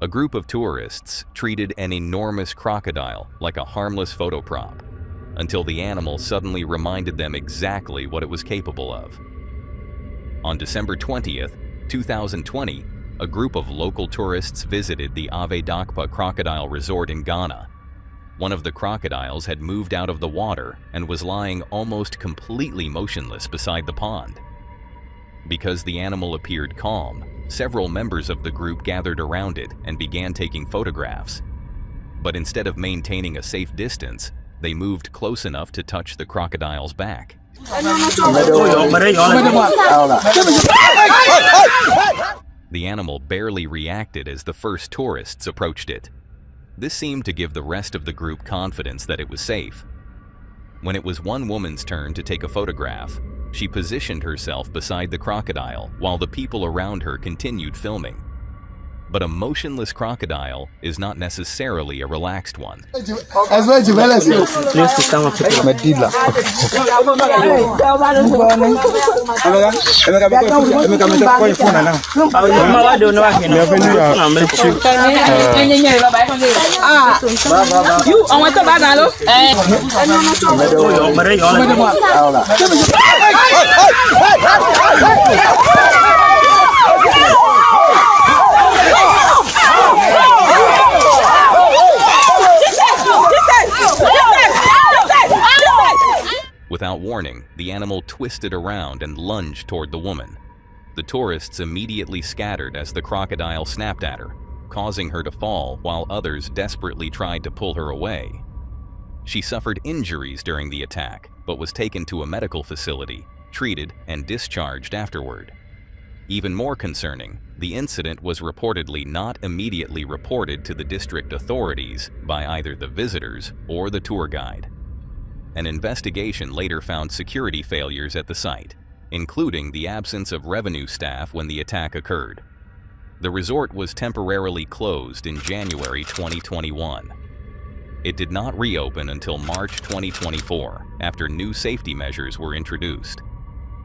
A group of tourists treated an enormous crocodile like a harmless photo prop, until the animal suddenly reminded them exactly what it was capable of. On December 20th, 2020, a group of local tourists visited the Ave Dakpa Crocodile Resort in Ghana. One of the crocodiles had moved out of the water and was lying almost completely motionless beside the pond. Because the animal appeared calm, several members of the group gathered around it and began taking photographs. But instead of maintaining a safe distance, they moved close enough to touch the crocodile's back. The animal barely reacted as the first tourists approached it. This seemed to give the rest of the group confidence that it was safe. When it was one woman's turn to take a photograph, she positioned herself beside the crocodile while the people around her continued filming. But a motionless crocodile is not necessarily a relaxed one. Without warning, the animal twisted around and lunged toward the woman. The tourists immediately scattered as the crocodile snapped at her, causing her to fall while others desperately tried to pull her away. She suffered injuries during the attack, but was taken to a medical facility, treated, and discharged afterward. Even more concerning, the incident was reportedly not immediately reported to the district authorities by either the visitors or the tour guide. An investigation later found security failures at the site, including the absence of revenue staff when the attack occurred. The resort was temporarily closed in January 2021. It did not reopen until March 2024 after new safety measures were introduced.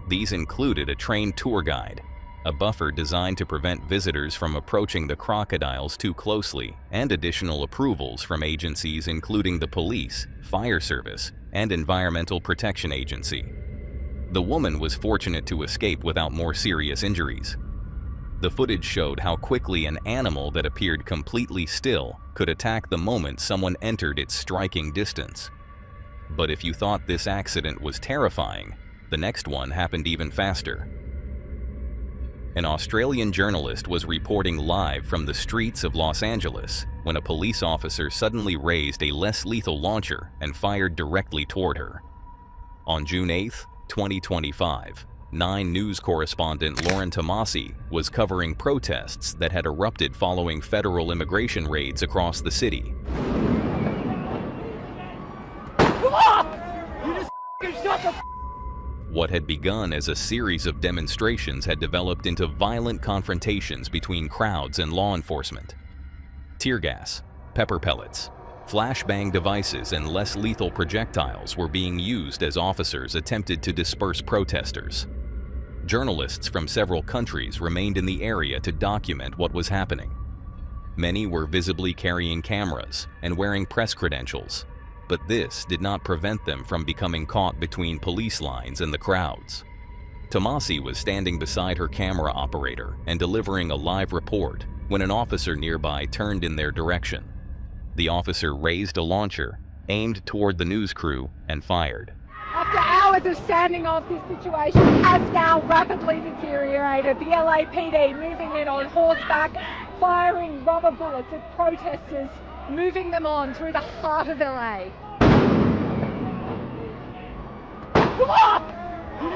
These included a trained tour guide, a buffer designed to prevent visitors from approaching the crocodiles too closely, and additional approvals from agencies including the police, fire service, and Environmental Protection Agency. The woman was fortunate to escape without more serious injuries. The footage showed how quickly an animal that appeared completely still could attack the moment someone entered its striking distance. But if you thought this accident was terrifying, the next one happened even faster. An Australian journalist was reporting live from the streets of Los Angeles when a police officer suddenly raised a less lethal launcher and fired directly toward her. On June 8, 2025, 9 News correspondent Lauren Tomasi was covering protests that had erupted following federal immigration raids across the city. What had begun as a series of demonstrations had developed into violent confrontations between crowds and law enforcement. Tear gas, pepper pellets, flashbang devices, and less lethal projectiles were being used as officers attempted to disperse protesters. Journalists from several countries remained in the area to document what was happening. Many were visibly carrying cameras and wearing press credentials, but this did not prevent them from becoming caught between police lines and the crowds. Tomasi was standing beside her camera operator and delivering a live report when an officer nearby turned in their direction. The officer raised a launcher, aimed toward the news crew, and fired. After hours of standing off, this situation has now rapidly deteriorated. The LAPD moving in on horseback, firing rubber bullets at protesters, moving them on through the heart of LA. Come on! You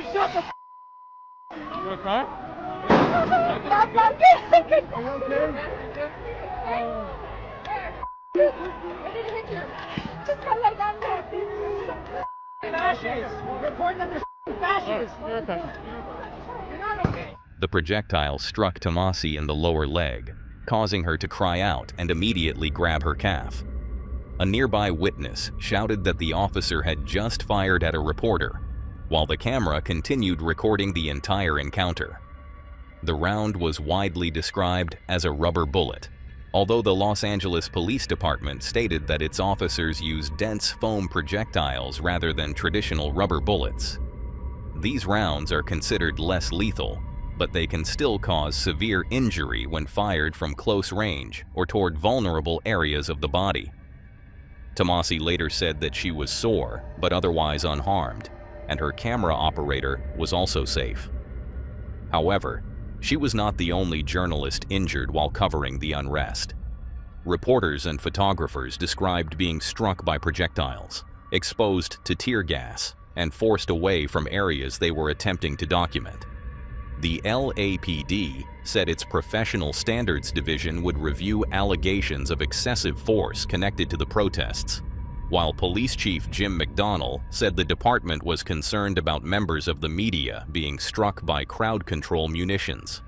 just shut the You okay? Just got like that. Fascists! Reporting that they're fascists! You're not okay. The projectile struck Tomasi in the lower leg, causing her to cry out and immediately grab her calf. A nearby witness shouted that the officer had just fired at a reporter, while the camera continued recording the entire encounter. The round was widely described as a rubber bullet, although the Los Angeles Police Department stated that its officers used dense foam projectiles rather than traditional rubber bullets. These rounds are considered less lethal, but they can still cause severe injury when fired from close range or toward vulnerable areas of the body. Tomasi later said that she was sore, but otherwise unharmed, and her camera operator was also safe. However, she was not the only journalist injured while covering the unrest. Reporters and photographers described being struck by projectiles, exposed to tear gas, and forced away from areas they were attempting to document. The LAPD said its Professional Standards Division would review allegations of excessive force connected to the protests, while Police Chief Jim McDonnell said the department was concerned about members of the media being struck by crowd control munitions.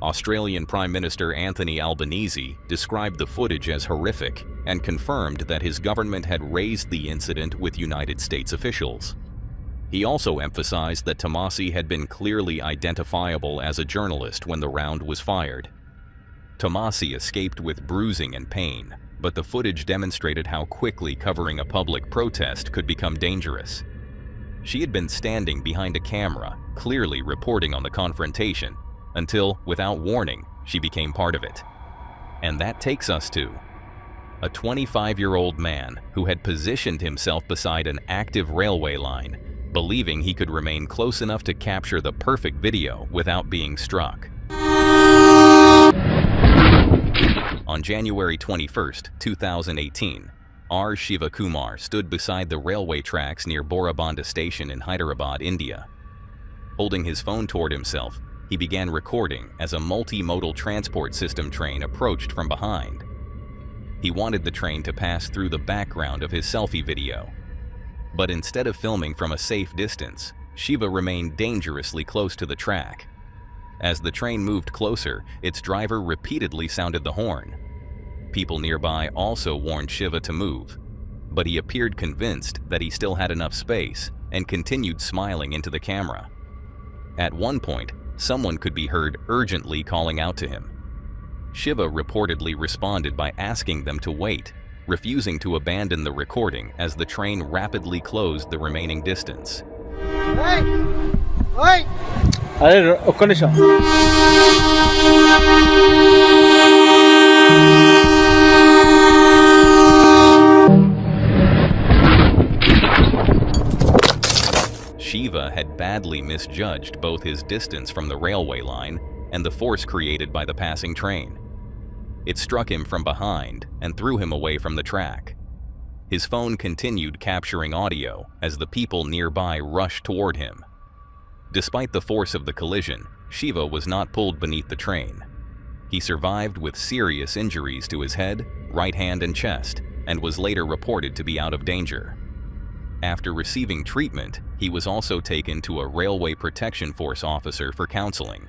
Australian Prime Minister Anthony Albanese described the footage as horrific and confirmed that his government had raised the incident with United States officials. He also emphasized that Tomasi had been clearly identifiable as a journalist when the round was fired. Tomasi escaped with bruising and pain, but the footage demonstrated how quickly covering a public protest could become dangerous. She had been standing behind a camera, clearly reporting on the confrontation, until, without warning, she became part of it. And that takes us to a 25-year-old man who had positioned himself beside an active railway line, believing he could remain close enough to capture the perfect video without being struck. On January 21, 2018, R. Shivakumar stood beside the railway tracks near Borabanda Station in Hyderabad, India. Holding his phone toward himself, he began recording as a multimodal transport system train approached from behind. He wanted the train to pass through the background of his selfie video. But instead of filming from a safe distance, Shiva remained dangerously close to the track. As the train moved closer, its driver repeatedly sounded the horn. People nearby also warned Shiva to move, but he appeared convinced that he still had enough space and continued smiling into the camera. At one point, someone could be heard urgently calling out to him. Shiva reportedly responded by asking them to wait, refusing to abandon the recording as the train rapidly closed the remaining distance. Hey! Wait! ఒక్క నిమిషం. Shiva had badly misjudged both his distance from the railway line and the force created by the passing train. It struck him from behind and threw him away from the track. His phone continued capturing audio as the people nearby rushed toward him. Despite the force of the collision, Shiva was not pulled beneath the train. He survived with serious injuries to his head, right hand, and chest, and was later reported to be out of danger. After receiving treatment, he was also taken to a Railway Protection Force officer for counseling.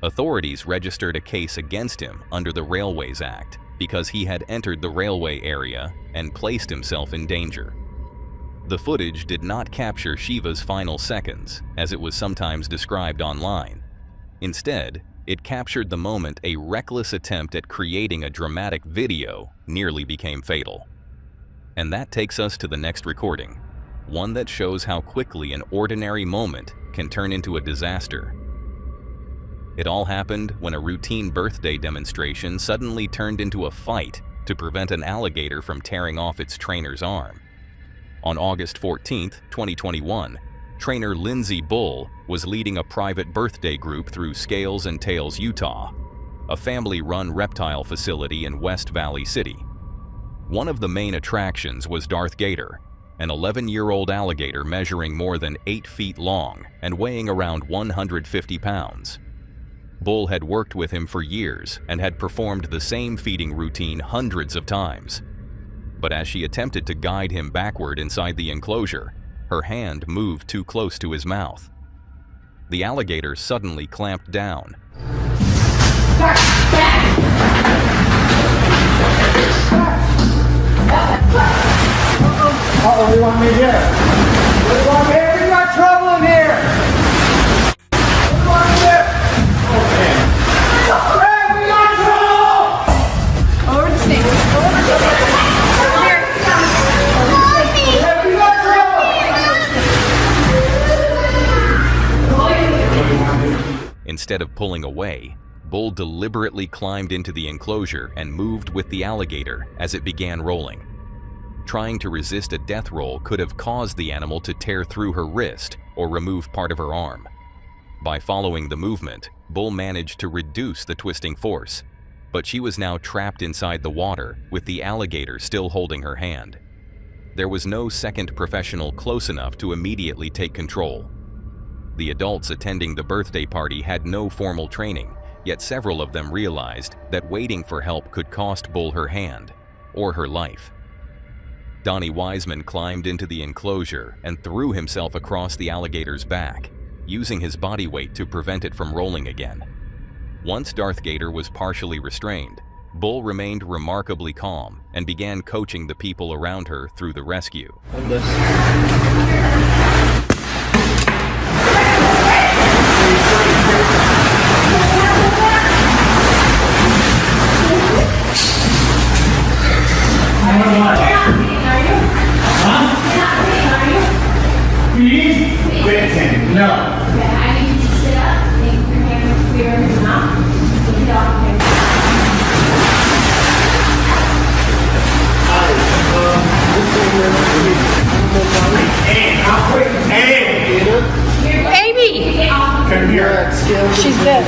Authorities registered a case against him under the Railways Act because he had entered the railway area and placed himself in danger. The footage did not capture Shiva's final seconds, as it was sometimes described online. Instead, it captured the moment a reckless attempt at creating a dramatic video nearly became fatal. And that takes us to the next recording, one that shows how quickly an ordinary moment can turn into a disaster. It all happened when a routine birthday demonstration suddenly turned into a fight to prevent an alligator from tearing off its trainer's arm. On August 14, 2021, trainer Lindsay Bull was leading a private birthday group through Scales and Tails, Utah, a family-run reptile facility in West Valley City. One of the main attractions was Darth Gator, an 11-year-old alligator measuring more than 8 feet long and weighing around 150 pounds. Bull had worked with him for years and had performed the same feeding routine hundreds of times. But as she attempted to guide him backward inside the enclosure, her hand moved too close to his mouth. The alligator suddenly clamped down. Uh-oh, we want me here. We want me here. We got trouble in here. We want me here. Oh, man. Hey, we got trouble! Instead of pulling away, Bull deliberately climbed into the enclosure and moved with the alligator as it began rolling. Trying to resist a death roll could have caused the animal to tear through her wrist or remove part of her arm. By following the movement, Bull managed to reduce the twisting force, but she was now trapped inside the water with the alligator still holding her hand. There was no second professional close enough to immediately take control. The adults attending the birthday party had no formal training, yet several of them realized that waiting for help could cost Bull her hand or her life. Donnie Wiseman climbed into the enclosure and threw himself across the alligator's back, using his body weight to prevent it from rolling again. Once Darth Gator was partially restrained, Bull remained remarkably calm and began coaching the people around her through the rescue. No. I need you to sit up, make your hand clear in your mouth, look it off your Baby! Come here. She's dead.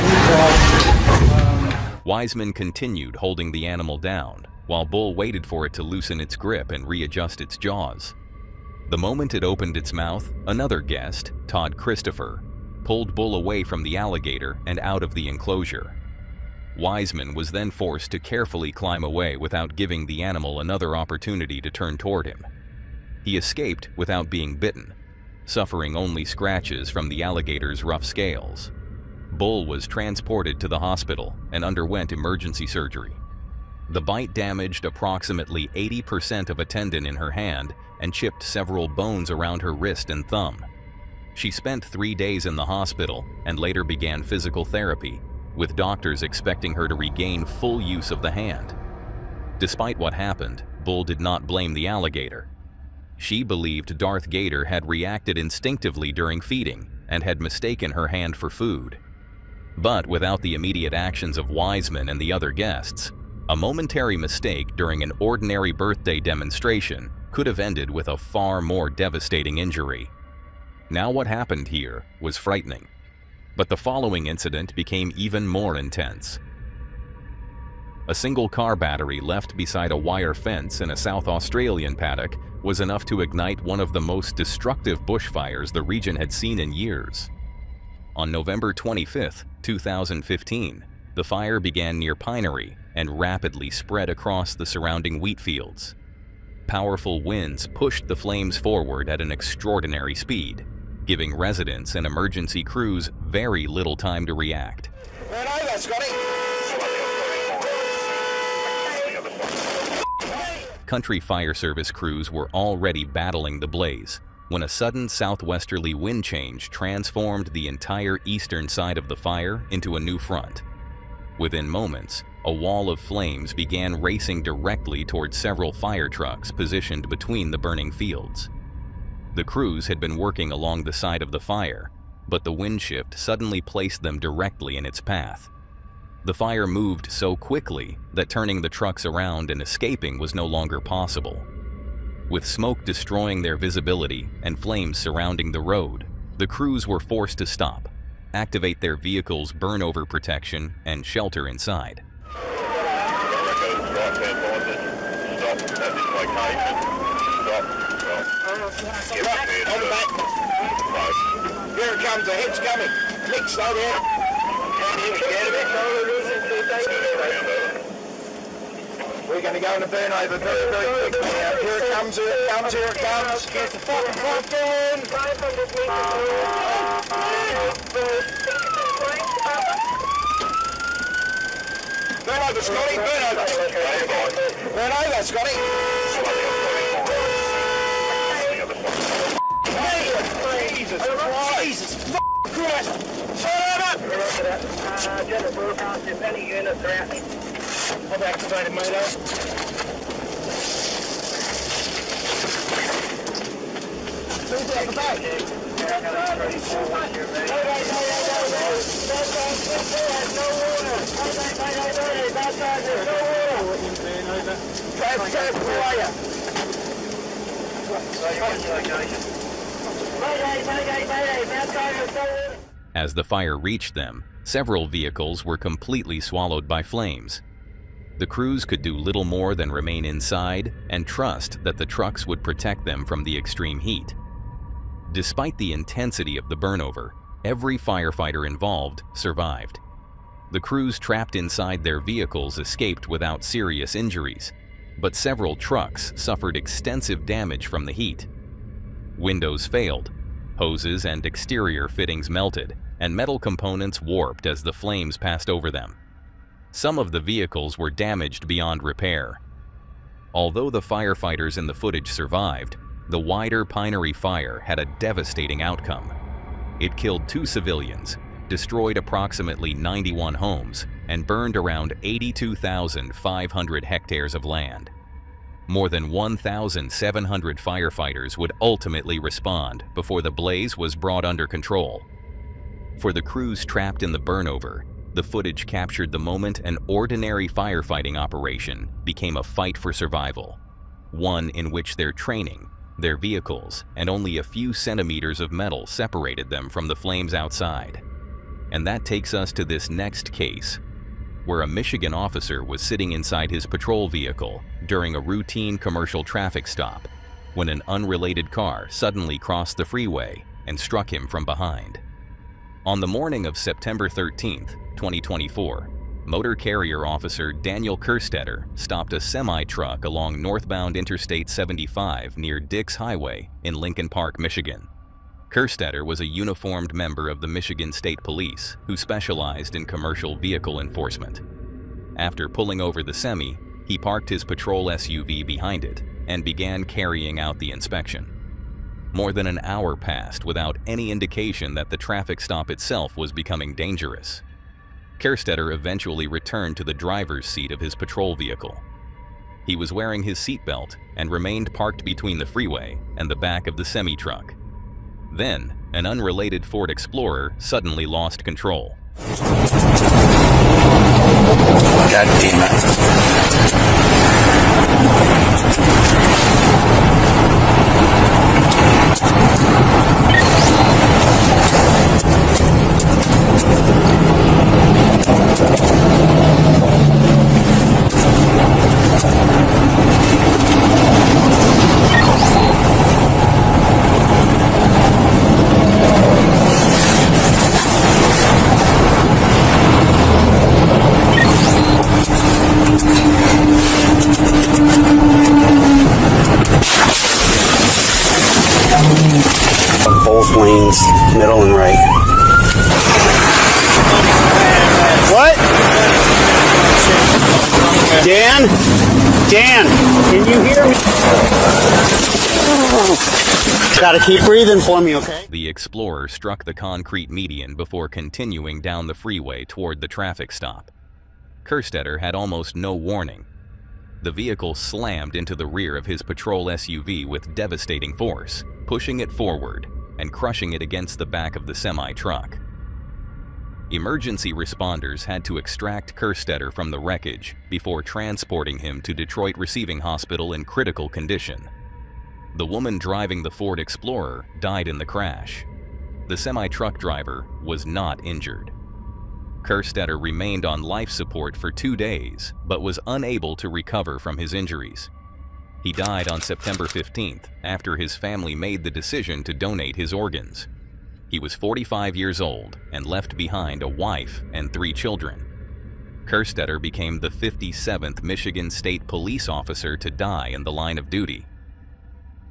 Wiseman continued holding the animal down, while Bull waited for it to loosen its grip and readjust its jaws. The moment it opened its mouth, another guest, Todd Christopher, pulled Bull away from the alligator and out of the enclosure. Wiseman was then forced to carefully climb away without giving the animal another opportunity to turn toward him. He escaped without being bitten, suffering only scratches from the alligator's rough scales. Bull was transported to the hospital and underwent emergency surgery. The bite damaged approximately 80% of a tendon in her hand and chipped several bones around her wrist and thumb. She spent 3 days in the hospital and later began physical therapy, with doctors expecting her to regain full use of the hand. Despite what happened, Bull did not blame the alligator. She believed Darth Gator had reacted instinctively during feeding and had mistaken her hand for food. But without the immediate actions of Wiseman and the other guests, a momentary mistake during an ordinary birthday demonstration could have ended with a far more devastating injury. Now what happened here was frightening, but the following incident became even more intense. A single car battery left beside a wire fence in a South Australian paddock was enough to ignite one of the most destructive bushfires the region had seen in years. On November 25, 2015, the fire began near Pinery and rapidly spread across the surrounding wheat fields. Powerful winds pushed the flames forward at an extraordinary speed, giving residents and emergency crews very little time to react. Right over, Scotty. Country fire service crews were already battling the blaze when a sudden southwesterly wind change transformed the entire eastern side of the fire into a new front. Within moments, a wall of flames began racing directly toward several fire trucks positioned between the burning fields. The crews had been working along the side of the fire, but the wind shift suddenly placed them directly in its path. The fire moved so quickly that turning the trucks around and escaping was no longer possible. With smoke destroying their visibility and flames surrounding the road, the crews were forced to stop, activate their vehicles' burnover protection, and shelter inside. Here it comes, the head's coming. Nick, slow down. We're going to go in a burnover very quickly now. Here it comes, here it comes, here it comes. Get the fucking front in. Burn over, Scotty, burn over. Burn over, Scotty. Jesus Christ! Jesus Christ! Turn up! General broadcast, if any units are out there. I've activated Moto. Who's out the back? As the fire reached them, several vehicles were completely swallowed by flames. The crews could do little more than remain inside and trust that the trucks would protect them from the extreme heat. Despite the intensity of the burnover, every firefighter involved survived. The crews trapped inside their vehicles escaped without serious injuries, but several trucks suffered extensive damage from the heat. Windows failed, hoses and exterior fittings melted, and metal components warped as the flames passed over them. Some of the vehicles were damaged beyond repair. Although the firefighters in the footage survived, the wider Pinery fire had a devastating outcome. It killed 2 civilians, destroyed approximately 91 homes, and burned around 82,500 hectares of land. More than 1,700 firefighters would ultimately respond before the blaze was brought under control. For the crews trapped in the burnover, the footage captured the moment an ordinary firefighting operation became a fight for survival, one in which their training, their vehicles, and only a few centimeters of metal separated them from the flames outside. And that takes us to this next case, where a Michigan officer was sitting inside his patrol vehicle during a routine commercial traffic stop when an unrelated car suddenly crossed the freeway and struck him from behind. On the morning of September 13th, 2024, motor carrier officer Daniel Kerstetter stopped a semi-truck along northbound Interstate 75 near Dix Highway in Lincoln Park, Michigan. Kerstetter was a uniformed member of the Michigan State Police who specialized in commercial vehicle enforcement. After pulling over the semi, he parked his patrol SUV behind it and began carrying out the inspection. More than an hour passed without any indication that the traffic stop itself was becoming dangerous. Kerstetter eventually returned to the driver's seat of his patrol vehicle. He was wearing his seatbelt and remained parked between the freeway and the back of the semi-truck. Then, an unrelated Ford Explorer suddenly lost control. God damn it. Both lanes, middle and right. What? Dan? Dan, can you hear me? Gotta keep breathing for me, okay? The Explorer struck the concrete median before continuing down the freeway toward the traffic stop. Kerstetter had almost no warning. The vehicle slammed into the rear of his patrol SUV with devastating force, pushing it forward and crushing it against the back of the semi-truck. Emergency responders had to extract Kerstetter from the wreckage before transporting him to Detroit Receiving Hospital in critical condition. The woman driving the Ford Explorer died in the crash. The semi-truck driver was not injured. Kerstetter remained on life support for 2 days, but was unable to recover from his injuries. He died on September 15th after his family made the decision to donate his organs. He was 45 years old and left behind a wife and 3 children. Kerstetter became the 57th Michigan State Police officer to die in the line of duty.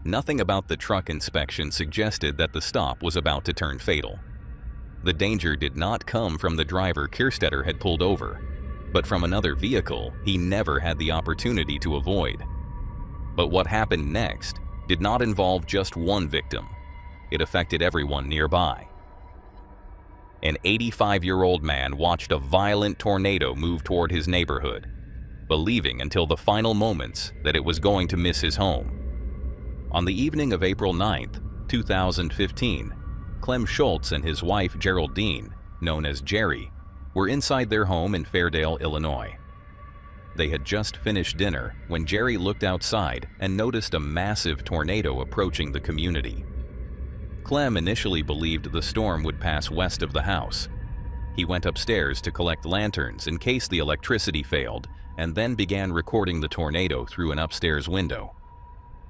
Nothing about the truck inspection suggested that the stop was about to turn fatal. The danger did not come from the driver Kerstetter had pulled over, but from another vehicle he never had the opportunity to avoid. But what happened next did not involve just one victim. It affected everyone nearby. An 85-year-old man watched a violent tornado move toward his neighborhood, believing until the final moments that it was going to miss his home. On the evening of April 9th, 2015, Clem Schultz and his wife Geraldine, known as Jerry, were inside their home in Fairdale, Illinois. They had just finished dinner when Jerry looked outside and noticed a massive tornado approaching the community. Clem initially believed the storm would pass west of the house. He went upstairs to collect lanterns in case the electricity failed, and then began recording the tornado through an upstairs window.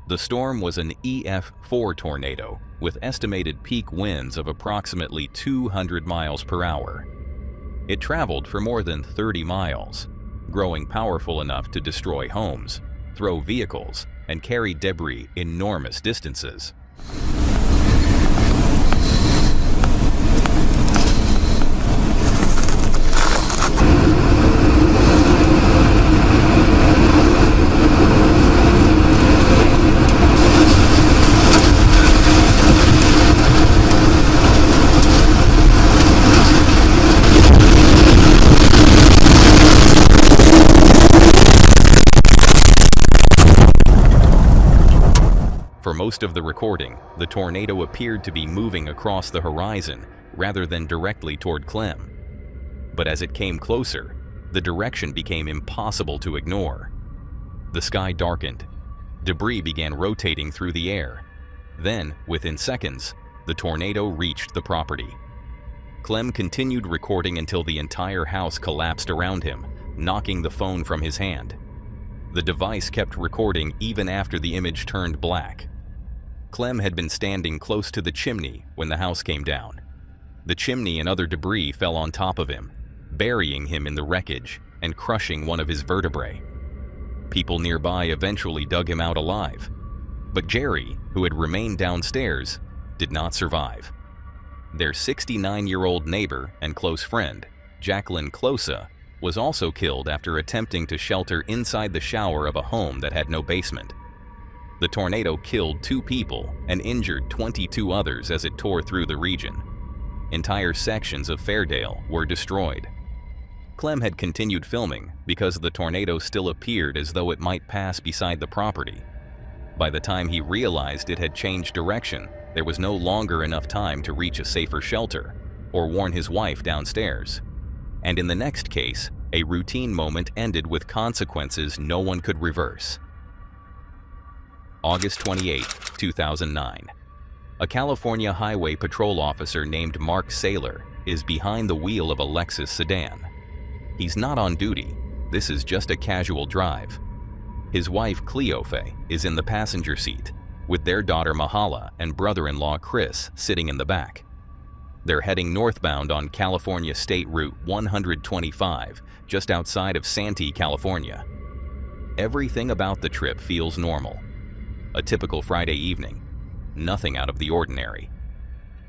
The storm was an EF4 tornado with estimated peak winds of approximately 200 miles per hour. It traveled for more than 30 miles, growing powerful enough to destroy homes, throw vehicles, and carry debris enormous distances. For most of the recording, the tornado appeared to be moving across the horizon rather than directly toward Clem. But as it came closer, the direction became impossible to ignore. The sky darkened. Debris began rotating through the air. Then, within seconds, the tornado reached the property. Clem continued recording until the entire house collapsed around him, knocking the phone from his hand. The device kept recording even after the image turned black. Clem had been standing close to the chimney when the house came down. The chimney and other debris fell on top of him, burying him in the wreckage and crushing one of his vertebrae. People nearby eventually dug him out alive, but Jerry, who had remained downstairs, did not survive. Their 69-year-old neighbor and close friend, Jacqueline Closa, was also killed after attempting to shelter inside the shower of a home that had no basement. The tornado killed 2 people and injured 22 others as it tore through the region. Entire sections of Fairdale were destroyed. Clem had continued filming because the tornado still appeared as though it might pass beside the property. By the time he realized it had changed direction, there was no longer enough time to reach a safer shelter or warn his wife downstairs. And in the next case, a routine moment ended with consequences no one could reverse. August 28, 2009. A California Highway Patrol officer named Mark Saylor is behind the wheel of a Lexus sedan. He's not on duty. This is just a casual drive. His wife, Cleofe, is in the passenger seat, with their daughter Mahala and brother-in-law Chris sitting in the back. They're heading northbound on California State Route 125, just outside of Santee, California. Everything about the trip feels normal. A typical Friday evening. Nothing out of the ordinary.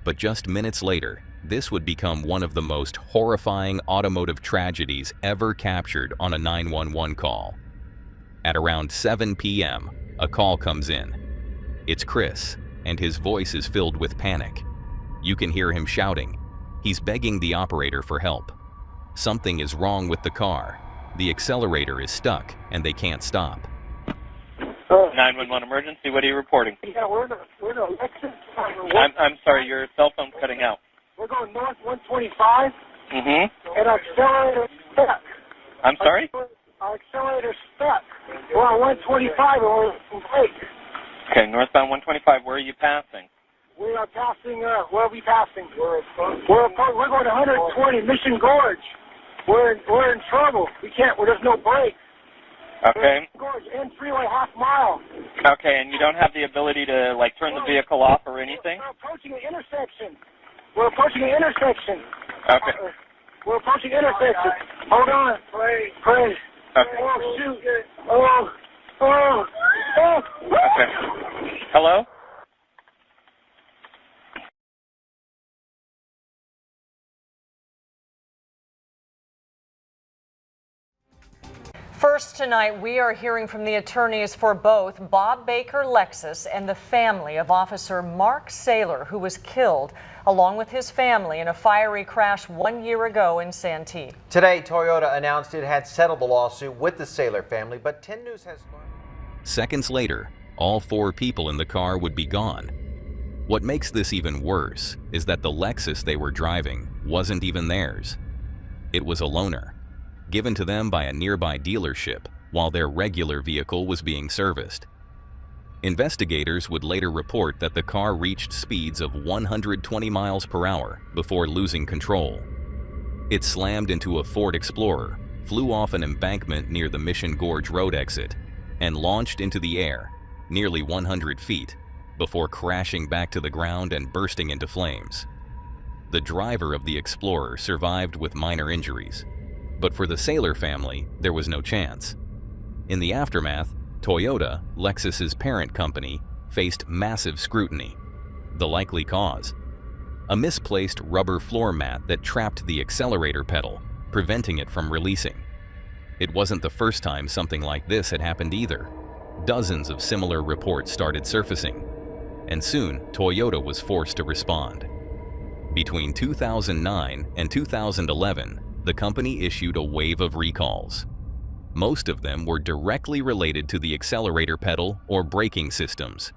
But just minutes later, this would become one of the most horrifying automotive tragedies ever captured on a 911 call. At around 7 p.m., a call comes in. It's Chris, and his voice is filled with panic. You can hear him shouting. He's begging the operator for help. Something is wrong with the car. The accelerator is stuck, and they can't stop. 911 emergency, what are you reporting? Yeah, we're in a Lexus. I'm sorry, your cell phone's cutting out. We're going north 125. Mm-hmm. And our accelerator's stuck. I'm sorry? Our accelerator's stuck. We're on 125 and we're in break. Okay, northbound 125, where are you passing? We are passing, where are we passing? We're going 120, Mission Gorge. We're in trouble. We can't, there's no break. Okay. Gorge and freeway half mile. Okay, and you don't have the ability to, like, turn the vehicle off or anything? We're approaching an intersection. We're approaching an intersection. Okay. We're approaching an intersection. Hold on. Pray. Okay. Oh, shoot. Oh. Okay. Hello? First tonight, we are hearing from the attorneys for both Bob Baker Lexus and the family of Officer Mark Saylor, who was killed along with his family in a fiery crash 1 year ago in Santee. Today, Toyota announced it had settled the lawsuit with the Saylor family, but 10 News has... Seconds later, all 4 people in the car would be gone. What makes this even worse is that the Lexus they were driving wasn't even theirs. It was a loaner, given to them by a nearby dealership while their regular vehicle was being serviced. Investigators would later report that the car reached speeds of 120 miles per hour before losing control. It slammed into a Ford Explorer, flew off an embankment near the Mission Gorge Road exit, and launched into the air, nearly 100 feet, before crashing back to the ground and bursting into flames. The driver of the Explorer survived with minor injuries, but for the Saylor family, there was no chance. In the aftermath, Toyota, Lexus's parent company, faced massive scrutiny. The likely cause: a misplaced rubber floor mat that trapped the accelerator pedal, preventing it from releasing. It wasn't the first time something like this had happened either. Dozens of similar reports started surfacing, and soon Toyota was forced to respond. Between 2009 and 2011, the company issued a wave of recalls. Most of them were directly related to the accelerator pedal or braking systems.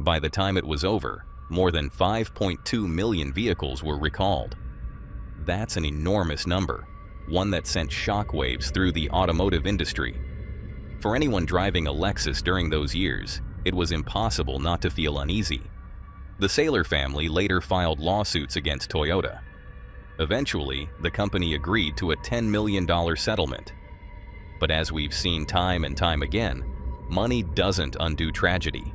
By the time it was over, more than 5.2 million vehicles were recalled. That's an enormous number, one that sent shockwaves through the automotive industry. For anyone driving a Lexus during those years, it was impossible not to feel uneasy. The Saylor family later filed lawsuits against Toyota. Eventually, the company agreed to a $10 million settlement. But as we've seen time and time again, money doesn't undo tragedy.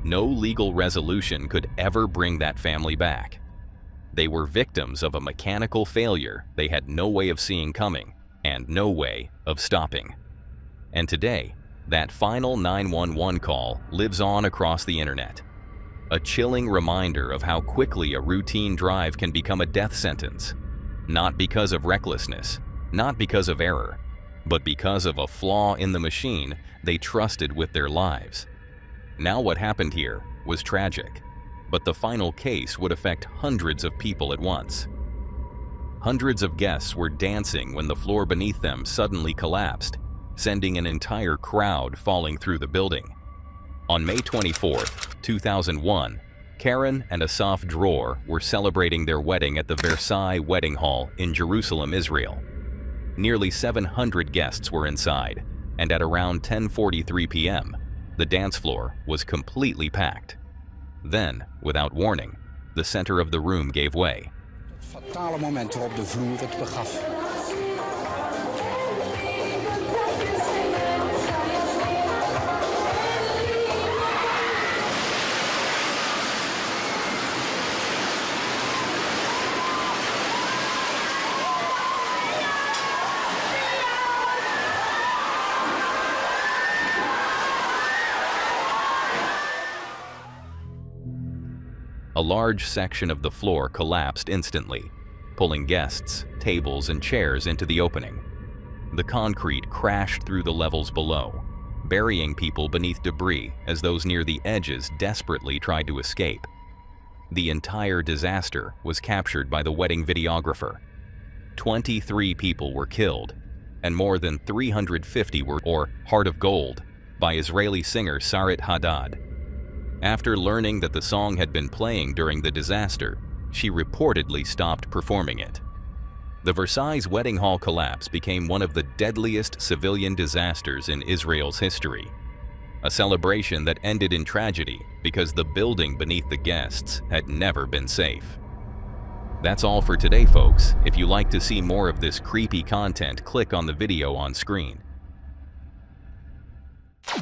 No legal resolution could ever bring that family back. They were victims of a mechanical failure they had no way of seeing coming and no way of stopping. And today, that final 911 call lives on across the internet. A chilling reminder of how quickly a routine drive can become a death sentence. Not because of recklessness, not because of error, but because of a flaw in the machine they trusted with their lives. Now what happened here was tragic, but the final case would affect hundreds of people at once. Hundreds of guests were dancing when the floor beneath them suddenly collapsed, sending an entire crowd falling through the building. On May 24, 2001, Karen and Asaf Dror were celebrating their wedding at the Versailles Wedding Hall in Jerusalem, Israel. Nearly 700 guests were inside, and at around 10:43 p.m., the dance floor was completely packed. Then, without warning, the center of the room gave way. Fatale moment waarop de vloer het begaf. A large section of the floor collapsed instantly, pulling guests, tables, and chairs into the opening. The concrete crashed through the levels below, burying people beneath debris as those near the edges desperately tried to escape. The entire disaster was captured by the wedding videographer. 23 people were killed, and more than 350 were, or Heart of Gold, by Israeli singer Sarit Haddad. After learning that the song had been playing during the disaster, she reportedly stopped performing it. The Versailles Wedding Hall collapse became one of the deadliest civilian disasters in Israel's history. A celebration that ended in tragedy because the building beneath the guests had never been safe. That's all for today, folks. If you like to see more of this creepy content, click on the video on screen.